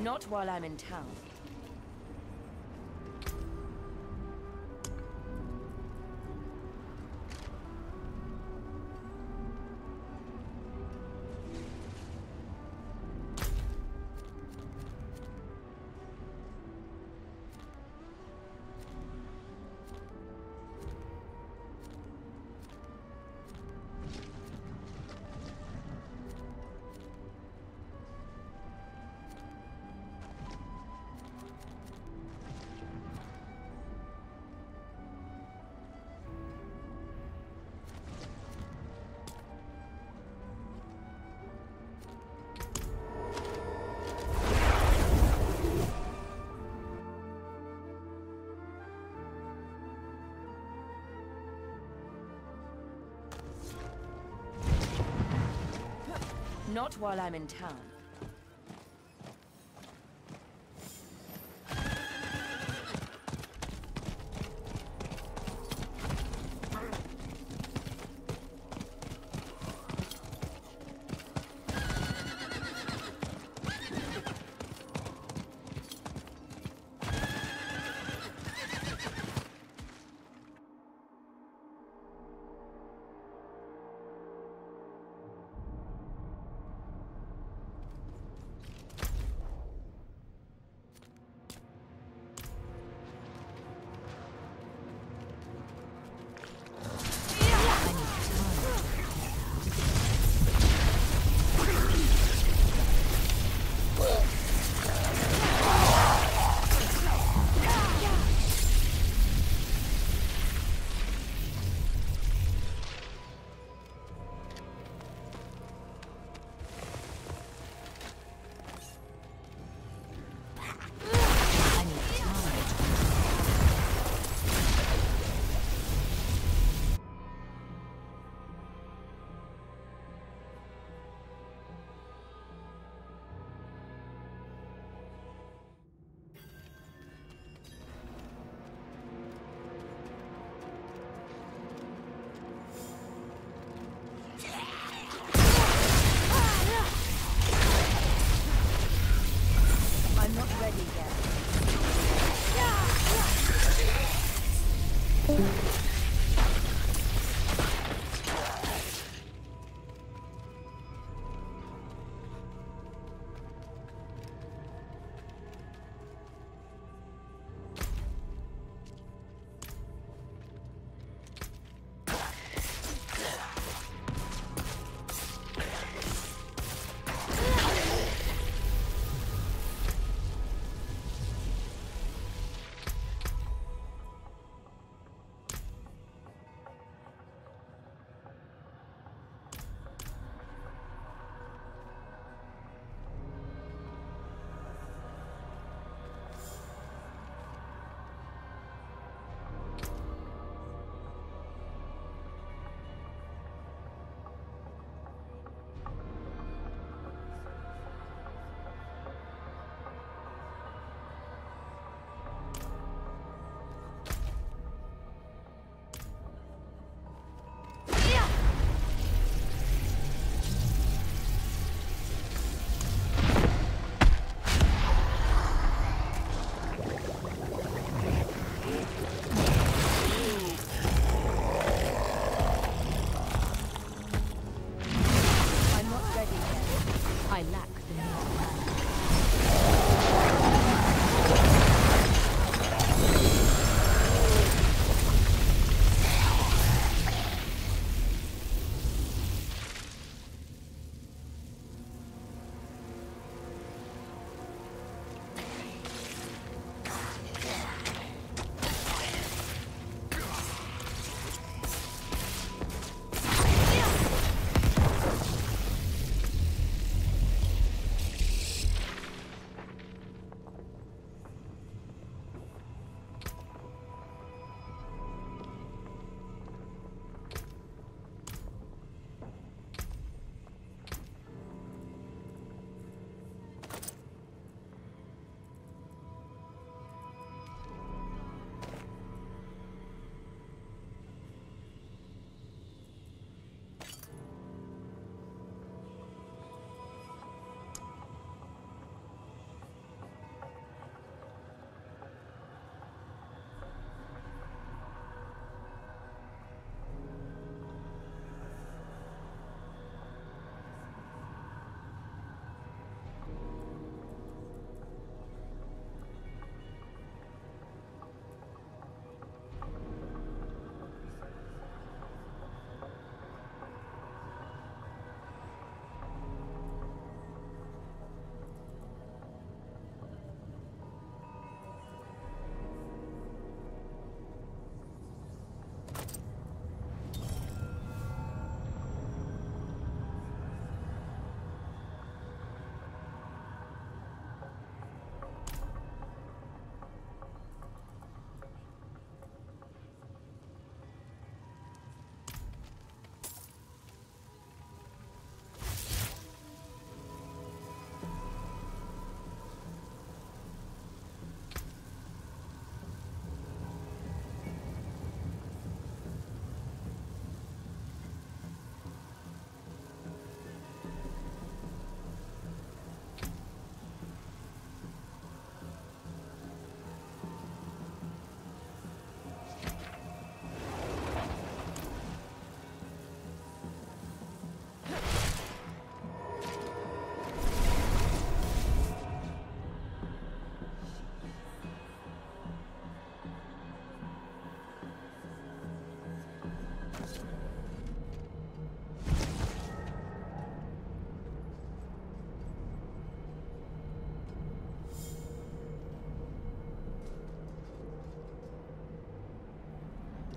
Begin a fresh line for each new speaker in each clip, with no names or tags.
Not while I'm in town. Not while I'm in town.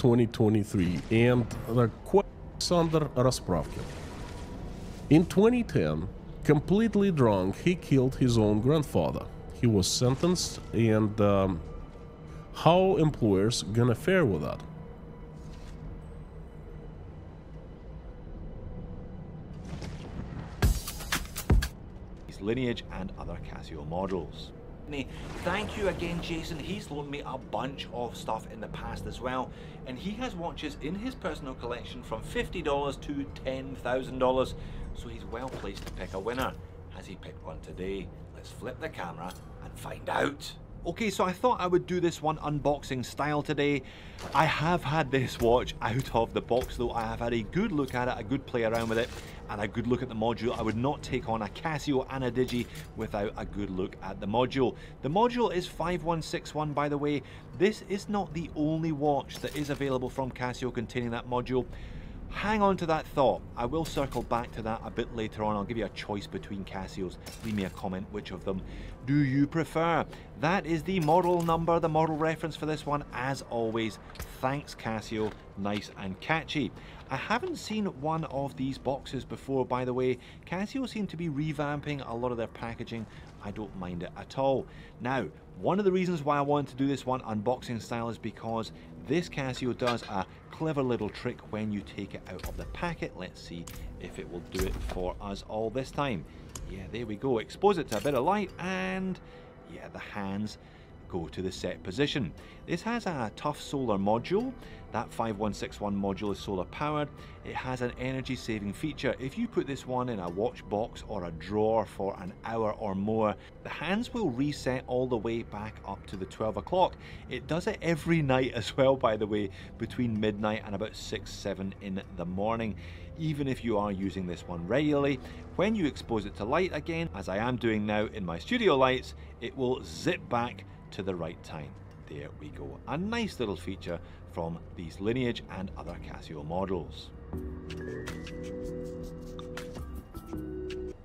2023 and Alexander Raspravkin. In 2010, completely drunk, he killed his own grandfather. He was sentenced, and how employers gonna fare with that?
Lineage and other Casio models. Thank you again, Jason. He's loaned me a bunch of stuff in the past as well, and he has watches in his personal collection from $50 to $10,000, so he's well placed to pick a winner. Has he picked one today? Let's flip the camera and find out. Okay, so I thought I would do this one unboxing style today. I have had this watch out of the box though. I have had a good look at it, a good play around with it, and a good look at the module. I would not take on a Casio and a Digi without a good look at the module. The module is 5161, by the way. This is not the only watch that is available from Casio containing that module. Hang on to that thought. I will circle back to that a bit later on. I'll give you a choice between Casios. Leave me a comment which of them do you prefer. That is the model number, the model reference for this one. As always, thanks Casio, nice and catchy. I haven't seen one of these boxes before, by the way. Casio seem to be revamping a lot of their packaging. I don't mind it at all. Now, one of the reasons why I wanted to do this one unboxing style is because this Casio does a clever little trick when you take it out of the packet. Let's see if it will do it for us all this time. Yeah, there we go. Expose it to a bit of light and yeah, the hands go to the set position. This has a tough solar module. That 5161 module is solar powered. It has an energy saving feature. If you put this one in a watch box or a drawer for an hour or more, the hands will reset all the way back up to the 12 o'clock. It does it every night as well, by the way, between midnight and about 6-7 in the morning. Even if you are using this one regularly, when you expose it to light again, as I am doing now in my studio lights, it will zip back to the right time. There we go. A nice little feature from these Lineage and other Casio models.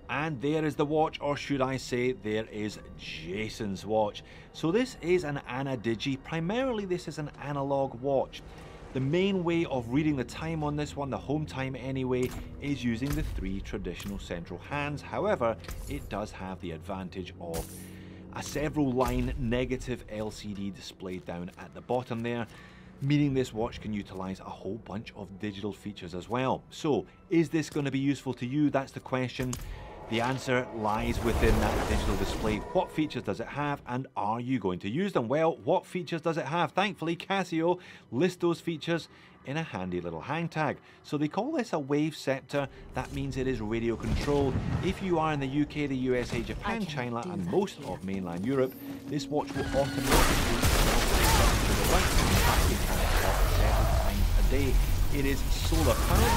And there is the watch, or should I say there is Jason's watch. So this is an Digi. Primarily this is an analog watch. The main way of reading the time on this one, the home time anyway, is using the 3 traditional central hands. However, it does have the advantage of a several line negative LCD display down at the bottom there, meaning this watch can utilize a whole bunch of digital features as well. So is this going to be useful to you? That's the question. The answer lies within that digital display. What features does it have, and are you going to use them? Well, what features does it have? Thankfully, Casio lists those features in a handy little hang tag. So they call this a wave scepter. That means it is radio controlled. If you are in the UK, the USA, Japan, China and most of mainland Europe, this watch will automatically to the right several times a day. It is solar powered,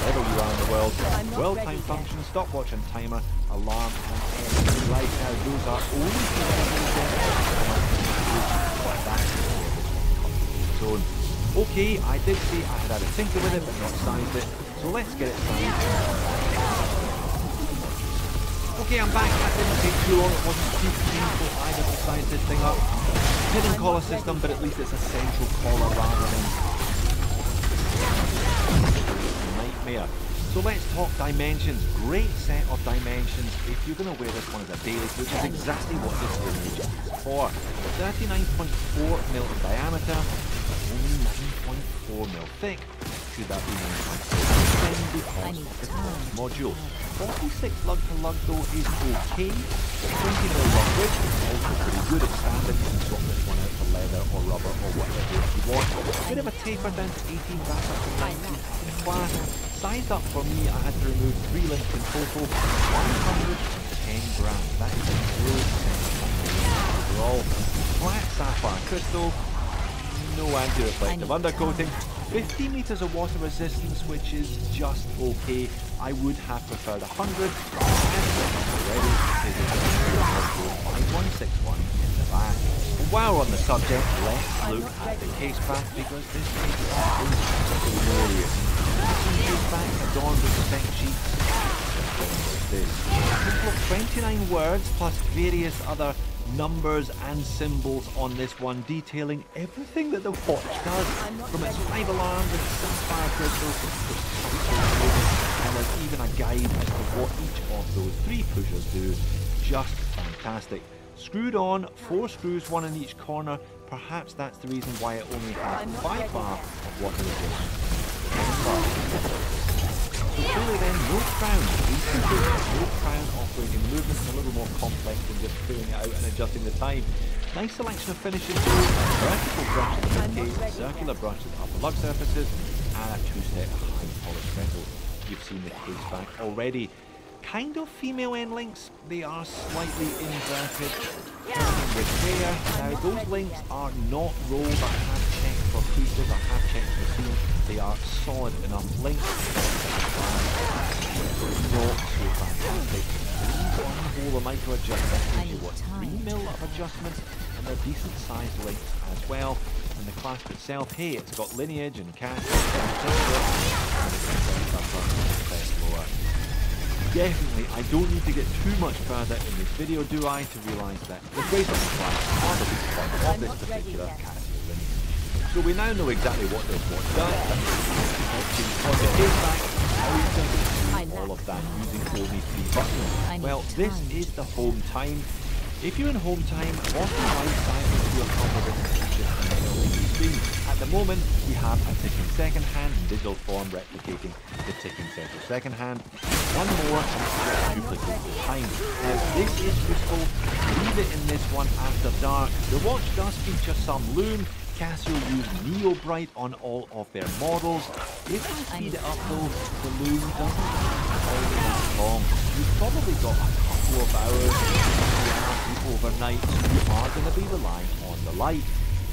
wherever you are in the world. World time function, stopwatch and timer, alarm and everything. Right now, those are only but that's zone. Okay, I did say I had a tinker with it, but not sized it. So let's get it sized. Okay, I'm back. That didn't take too long. It wasn't too painful either to size this thing up. Hidden collar system, but at least it's a central collar rather than nightmare. So let's talk dimensions. Great set of dimensions if you're going to wear this one as a daily, which is exactly what this image is for. 39.4mm in diameter, only 9.4mm thick. Should that be 9.4? Because of the module. 46 lug to lug though is okay. 20mm lug width is also pretty good. It's standard. You can swap this one out for leather or rubber or whatever you want. A bit of a taper down to 18, back up to 19 in the class. Sized up for me, I had to remove 3 links in total. 110 grams. That is a good overall. Flat sapphire crystal. No anti-reflective undercoating. 50 meters of water resistance, which is just okay. I would have preferred 100. Already, it is 5161 in the back. While on the subject, let's look at the case back, because this case back is glorious. Case back adorned with spec sheets. this. A total of 29 words plus various other numbers and symbols on this one, detailing everything that the watch does, from its 5 alarms and its sapphire crystals to its and there's even a guide as to what each of those 3 pushers do. Just fantastic. Screwed on, 4 screws, 1 in each corner. Perhaps that's the reason why it only has by far of what it is. So clearly then, no crown. These pushers, no crown operating movement, a little more complex than just pulling it out and adjusting the time. Nice selection of finishes too. Vertical brush to the case, circular brush to the upper lug surfaces, and a 2-step high polished metal. You've seen the case back already. Kind of female end links, they are slightly inverted. With there, now those links are not rolled. I have checked for creases, I have checked for seams. They are solid enough links. Not so fantastic. One hole of micro adjustment gives you what, 3mm of adjustments, and they're decent sized links as well. And the clasp itself, hey, it's got lineage and cast. Definitely, I don't need to get too much further in this video, do I, to realise that the bracelet and clasp are the weak point of this particular Casio lineage. So we now know exactly what this watch does. On the case back, how you can do all of that using only 3 buttons. Well, this is the home time. If you're in home time, bottom right side will do a couple of different features on the LED screen. At the moment, we have a ticking second hand in digital form replicating the ticking central second hand. One more and duplicate the time. Now this is useful. Leave it in this one after dark. The watch does feature some lume. Casio use Neo Bright on all of their models. If I speed it up though, the lume doesn't last all that long. You've probably got a couple of hours overnight, so you are going to be relying on the light.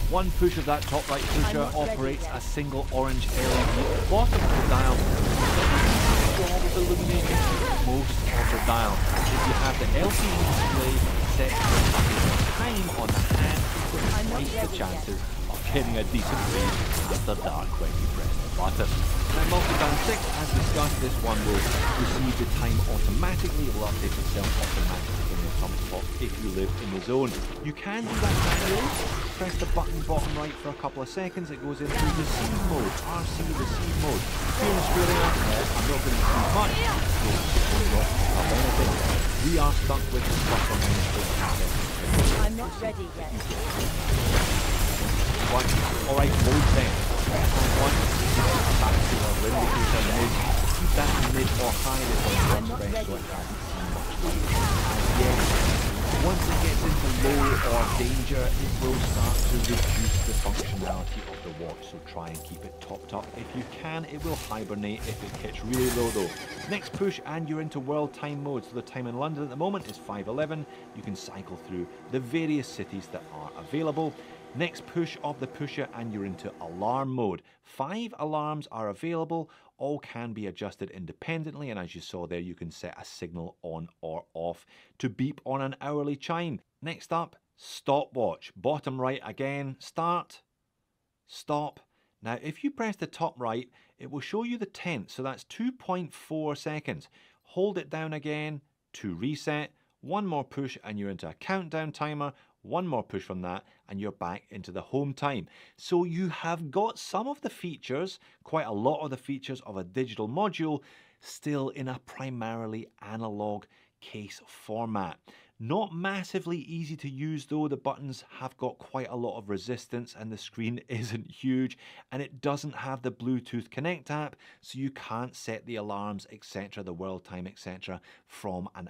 One push of that top right pusher operates a single orange LED at the bottom of the dial. Of illuminating most of the dial. If you have the LCD display set to time on the hand, it increases the chances of getting a decent read after dark when you press the button. Now multiband 6, as discussed, this one will receive the time automatically. It will update itself automatically in the atomic clock if you live in the zone. You can do that manually. Press the button bottom right for a couple of seconds. It goes into the receive mode, RC receive mode. Here in Australia, I'm not going to do much, so will not have anything. We are stuck with the plus or minus 4%.
I'm not ready yet.
Alright, mode then. One, back to our indicator mid. Keep that mid or high. This one works best so it hasn't seen much light. And yes, once it gets into low or danger, it will start to reduce the functionality of the watch, so try and keep it topped up. If you can, it will hibernate if it gets really low though. Next push and you're into world time mode, so the time in London at the moment is 5:11. You can cycle through the various cities that are available. Next push of the pusher and you're into alarm mode. 5 alarms are available, all can be adjusted independently, and as you saw there, you can set a signal on or off to beep on an hourly chime. Next up, stopwatch. Bottom right again, start, stop. Now if you press the top right, it will show you the tenth, so that's 2.4 seconds. Hold it down again to reset. One more push and you're into a countdown timer. One more push from that and you're back into the home time. So you have got some of the features, quite a lot of the features of a digital module, still in a primarily analog case format. Not massively easy to use though. The buttons have got quite a lot of resistance and the screen isn't huge, and it doesn't have the Bluetooth Connect app, so you can't set the alarms, etc., the world time, etc., from an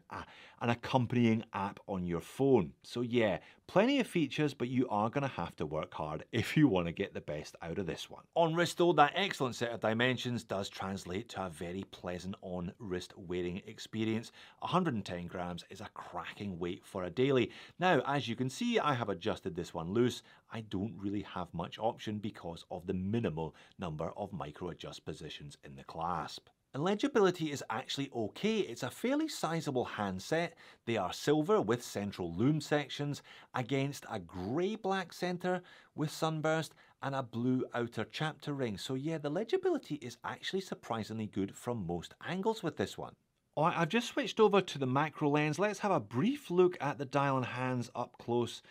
accompanying app on your phone. So yeah, plenty of features, but you are going to have to work hard if you want to get the best out of this one. On wrist though, that excellent set of dimensions does translate to a very pleasant on wrist wearing experience. 110 grams is a cracking weight for a daily. Now, as you can see, I have adjusted this one loose. I don't really have much option because of the minimal number of micro adjust positions in the clasp. And legibility is actually okay. It's a fairly sizable handset. They are silver with central lume sections against a grey-black center with sunburst and a blue outer chapter ring. So yeah, the legibility is actually surprisingly good from most angles with this one. Alright, I've just switched over to the macro lens. Let's have a brief look at the dial and hands up close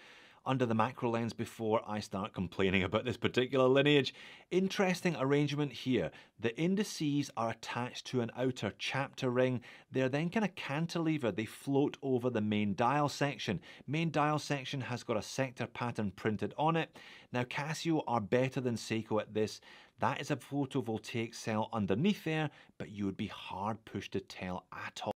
under the macro lens before I start complaining about this particular lineage. Interesting arrangement here. The indices are attached to an outer chapter ring. They're then kind of cantilevered. They float over the main dial section. Main dial section has got a sector pattern printed on it. Now Casio are better than Seiko at this. That is a photovoltaic cell underneath there, but you would be hard pushed to tell at all.